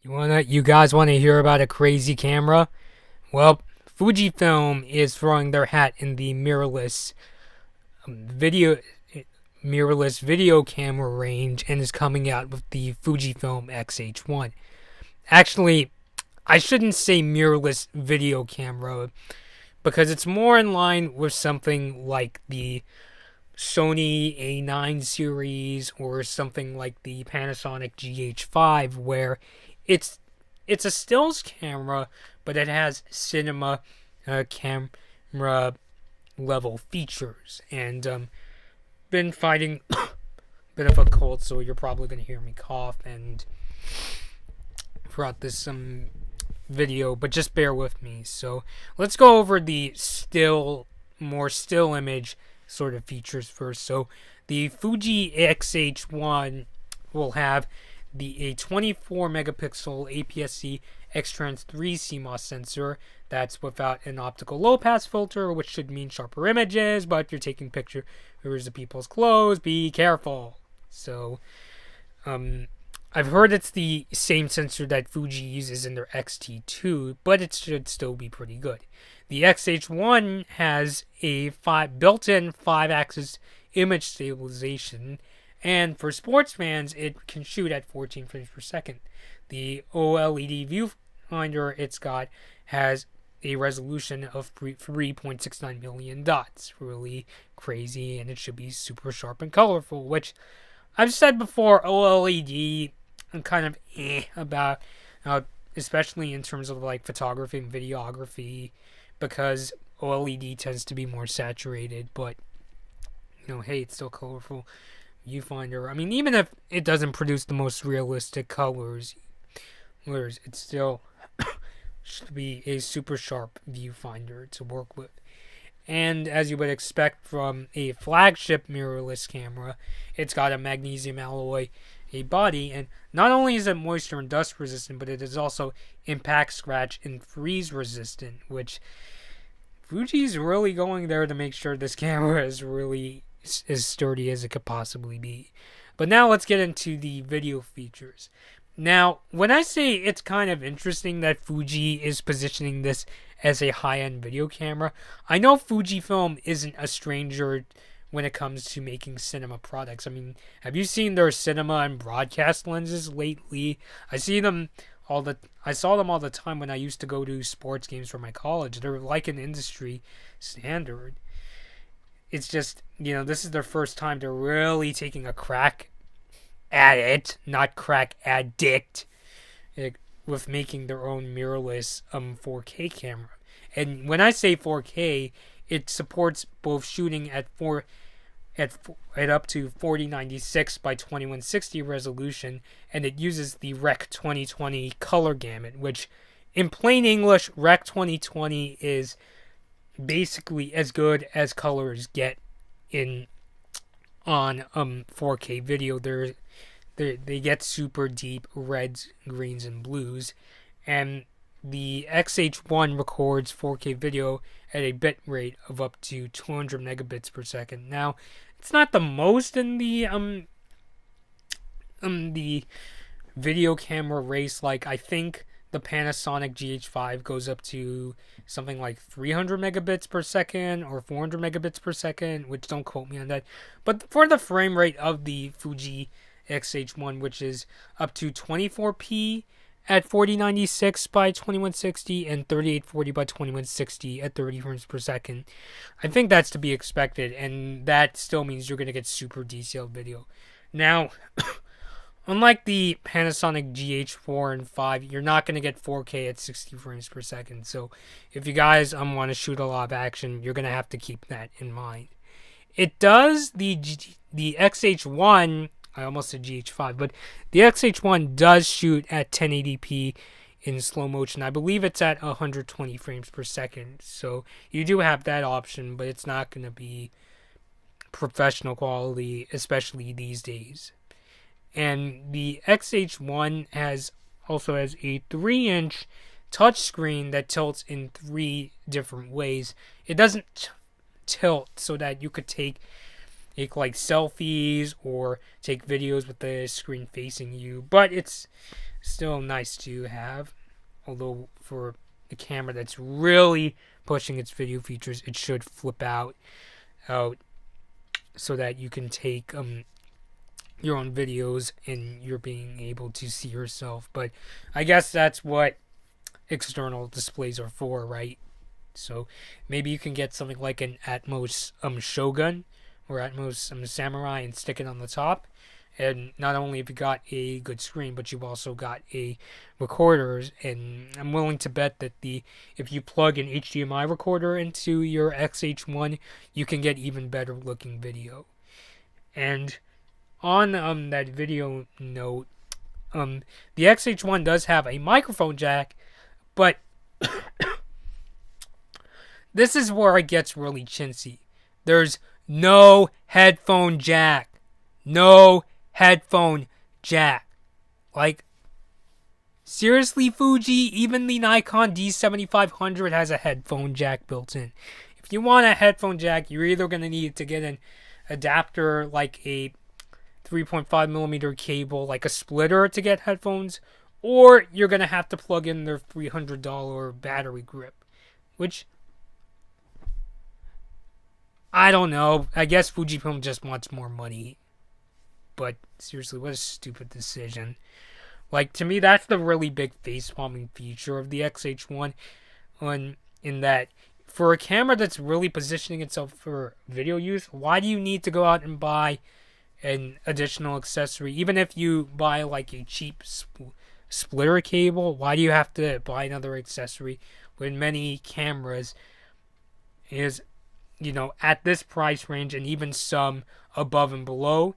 You guys wanna hear about a crazy camera? Well, Fujifilm is throwing their hat in the video mirrorless video camera range and is coming out with the Fujifilm X-H1. Actually, I shouldn't say mirrorless video camera because it's more in line with something like the Sony A9 series or something like the Panasonic GH5, where it's a stills camera, but it has cinema camera level features. And been fighting a bit of a cold, so you're probably gonna hear me cough and throughout this video, but just bear with me. So let's go over the more still image sort of features first. So the Fuji X-H1 will have a 24 megapixel APS-C X-Trans 3 CMOS sensor that's without an optical low pass filter, which should mean sharper images, but if you're taking pictures of people's clothes, be careful. So I've heard it's the same sensor that Fuji uses in their X-T2, but it should still be pretty good. The X-H1 has a built-in 5-axis image stabilization, and for sports fans, it can shoot at 14 frames per second. The OLED viewfinder it's got has a resolution of 3.69 million dots. Really crazy, and it should be super sharp and colorful, which I've said before, OLED, I'm kind of about, especially in terms of like photography and videography, because OLED tends to be more saturated, but hey, it's still colorful viewfinder. I mean, even if it doesn't produce the most realistic colors, it still should be a super sharp viewfinder to work with. And as you would expect from a flagship mirrorless camera, it's got a magnesium alloy body, and not only is it moisture and dust resistant, but it is also impact, scratch, and freeze resistant, which Fuji's really going there to make sure this camera is really as sturdy as it could possibly be. But now let's get into the video features. Now, when I say it's kind of interesting that Fuji is positioning this as a high-end video camera, I know Fujifilm isn't a stranger when it comes to making cinema products. I mean, have you seen their cinema and broadcast lenses lately? I saw them all the time when I used to go to sports games for my college. They're like an industry standard. It's just, this is their first time they're really taking a crack at it, not crack addict, with making their own mirrorless 4K camera. And when I say 4K, it supports both shooting at up to 4096 by 2160 resolution, and it uses the Rec 2020 color gamut, which in plain English, Rec 2020 is basically as good as colors get on 4K video. They get super deep reds, greens, and blues, and the X-H1 records 4K video at a bit rate of up to 200 megabits per second. Now, it's not the most in the video camera race. Like, I think the Panasonic GH5 goes up to something like 300 megabits per second or 400 megabits per second, which don't quote me on that. But for the frame rate of the Fuji X-H1, which is up to 24p at 4096 by 2160 and 3840 by 2160 at 30 frames per second, I think that's to be expected, and that still means you're going to get super detailed video. Now, unlike the Panasonic GH4 and 5, you're not going to get 4K at 60 frames per second, so if you guys want to shoot a lot of action, you're going to have to keep that in mind. It does, the X-H1, I almost said GH5, but the X-H1 does shoot at 1080p in slow motion. I believe it's at 120 frames per second, so you do have that option, but it's not going to be professional quality, especially these days. And the X-H1 also has a 3-inch touchscreen that tilts in 3 different ways. It doesn't tilt so that you could take like selfies or take videos with the screen facing you, but it's Still nice to have, although for a camera that's really pushing its video features, it should flip out so that you can take your own videos and you're being able to see yourself. But I guess that's what external displays are for, right? So maybe you can get something like an Atmos Shogun or Atmos Samurai and stick it on the top. And not only have you got a good screen, but you've also got a recorders. And I'm willing to bet that if you plug an HDMI recorder into your X-H1, you can get even better looking video. And on that video note, the X-H1 does have a microphone jack, but this is where it gets really chintzy. There's no headphone jack. No headphone jack. Like, seriously, Fuji? Even the Nikon D7500 has a headphone jack built in. If you want a headphone jack, you're either going to need to get an adapter like a 3.5mm cable, like a splitter to get headphones, or you're going to have to plug in their $300 battery grip, which, I don't know. I guess Fujifilm just wants more money. But seriously, what a stupid decision. Like, to me, that's the really big face-palming feature of the X-H1, in that for a camera that's really positioning itself for video use, why do you need to go out and buy an additional accessory? Even if you buy like a cheap splitter cable, why do you have to buy another accessory when many cameras is, at this price range, and even some above and below,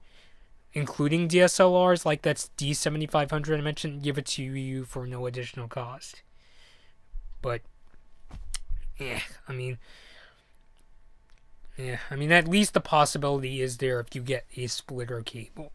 including DSLRs, like that's D7500 I mentioned, give it to you for no additional cost. But, at least the possibility is there if you get a splitter cable.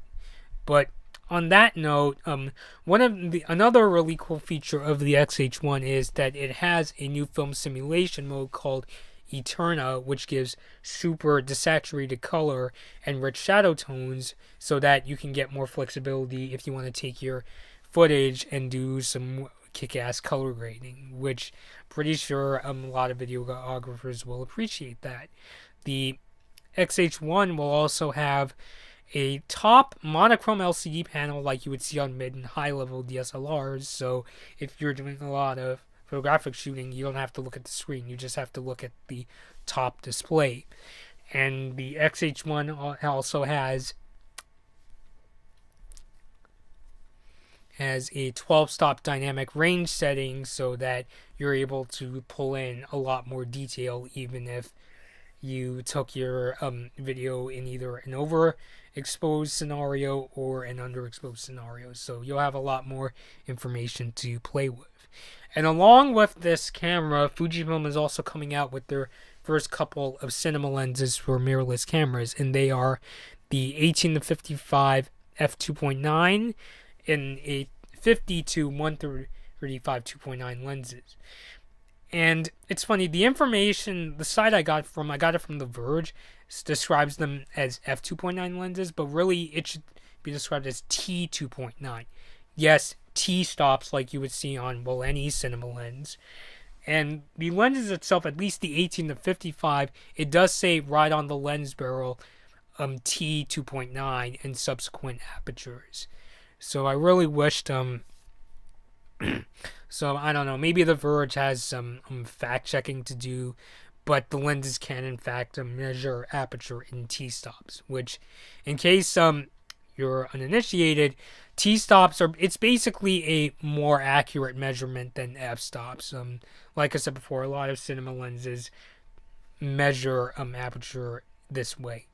But on that note, another really cool feature of the X-H1 is that it has a new film simulation mode called Eterna, which gives super desaturated color and rich shadow tones so that you can get more flexibility if you want to take your footage and do some kick-ass color grading, which pretty sure a lot of videographers will appreciate that. The X-H1 will also have a top monochrome LCD panel like you would see on mid and high level DSLRs, so if you're doing a lot of photographic shooting, you don't have to look at the screen, you just have to look at the top display. And the X-H1 also has a 12-stop dynamic range setting so that you're able to pull in a lot more detail even if you took your video in either an overexposed scenario or an underexposed scenario. So you'll have a lot more information to play with. And along with this camera, Fujifilm is also coming out with their first couple of cinema lenses for mirrorless cameras, and they are the 18-55 f2.9 and a 50-135 2.9 lenses. And it's funny, the information, the site I got it from The Verge, describes them as f2.9 lenses, but really it should be described as t2.9. Yes, T-stops like you would see on, any cinema lens. And the lenses itself, at least the 18-55, it does say right on the lens barrel T2.9 and subsequent apertures. So I really wished, so I don't know, maybe The Verge has some fact-checking to do, but the lenses can in fact measure aperture in T-stops, which, in case you're uninitiated, T-stops it's basically a more accurate measurement than f-stops. Like I said before, a lot of cinema lenses measure aperture this way.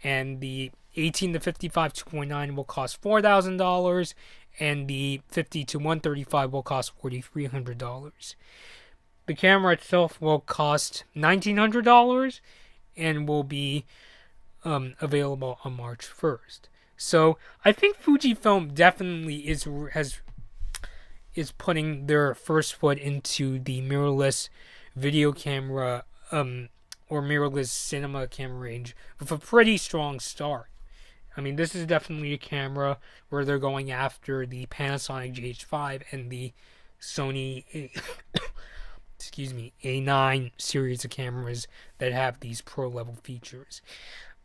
And the 18-55 2.9 will cost $4,000, and the 50-135 will cost $4,300. The camera itself will cost $1,900 and will be available on March 1st. So I think Fujifilm definitely is putting their first foot into the mirrorless video camera or mirrorless cinema camera range with a pretty strong start. I mean, this is definitely a camera where they're going after the Panasonic GH5 and the Sony A9 series of cameras that have these pro level features.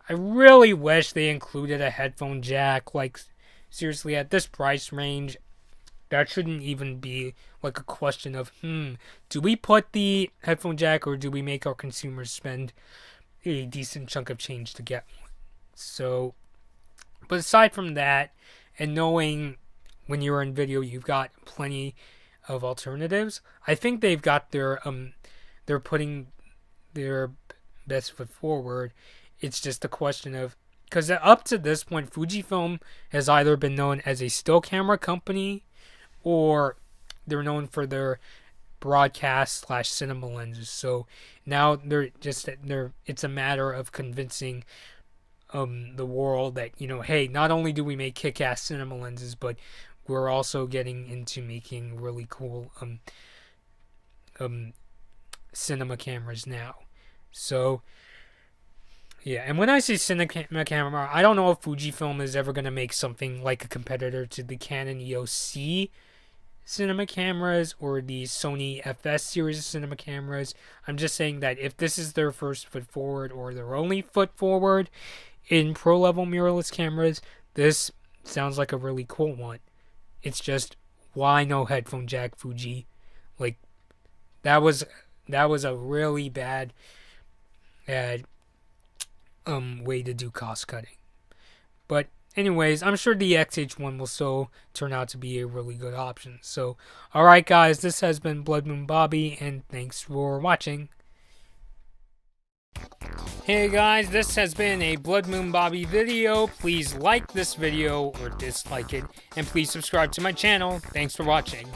I really wish they included a headphone jack. Like, seriously, at this price range, that shouldn't even be like a question of, do we put the headphone jack or do we make our consumers spend a decent chunk of change to get one? So, but aside from that, and knowing when you're in video, you've got plenty of alternatives. I think they've got they're putting their best foot forward. It's just a question of, because up to this point, Fujifilm has either been known as a still camera company, or they're known for their broadcast/cinema lenses. So now it's a matter of convincing the world that, hey, not only do we make kick-ass cinema lenses, but we're also getting into making really cool cinema cameras now. So yeah, and when I say cinema camera, I don't know if Fujifilm is ever going to make something like a competitor to the Canon EOS cinema cameras or the Sony FS series of cinema cameras. I'm just saying that if this is their first foot forward or their only foot forward in pro-level mirrorless cameras, this sounds like a really cool one. It's just, why no headphone jack, Fuji? Like, that was a really bad way to do cost cutting. But anyways, I'm sure the X-H1 will still turn out to be a really good option. So, alright guys, this has been Blood Moon Bobby, and thanks for watching. Hey guys, this has been a Blood Moon Bobby video. Please like this video or dislike it, and please subscribe to my channel. Thanks for watching.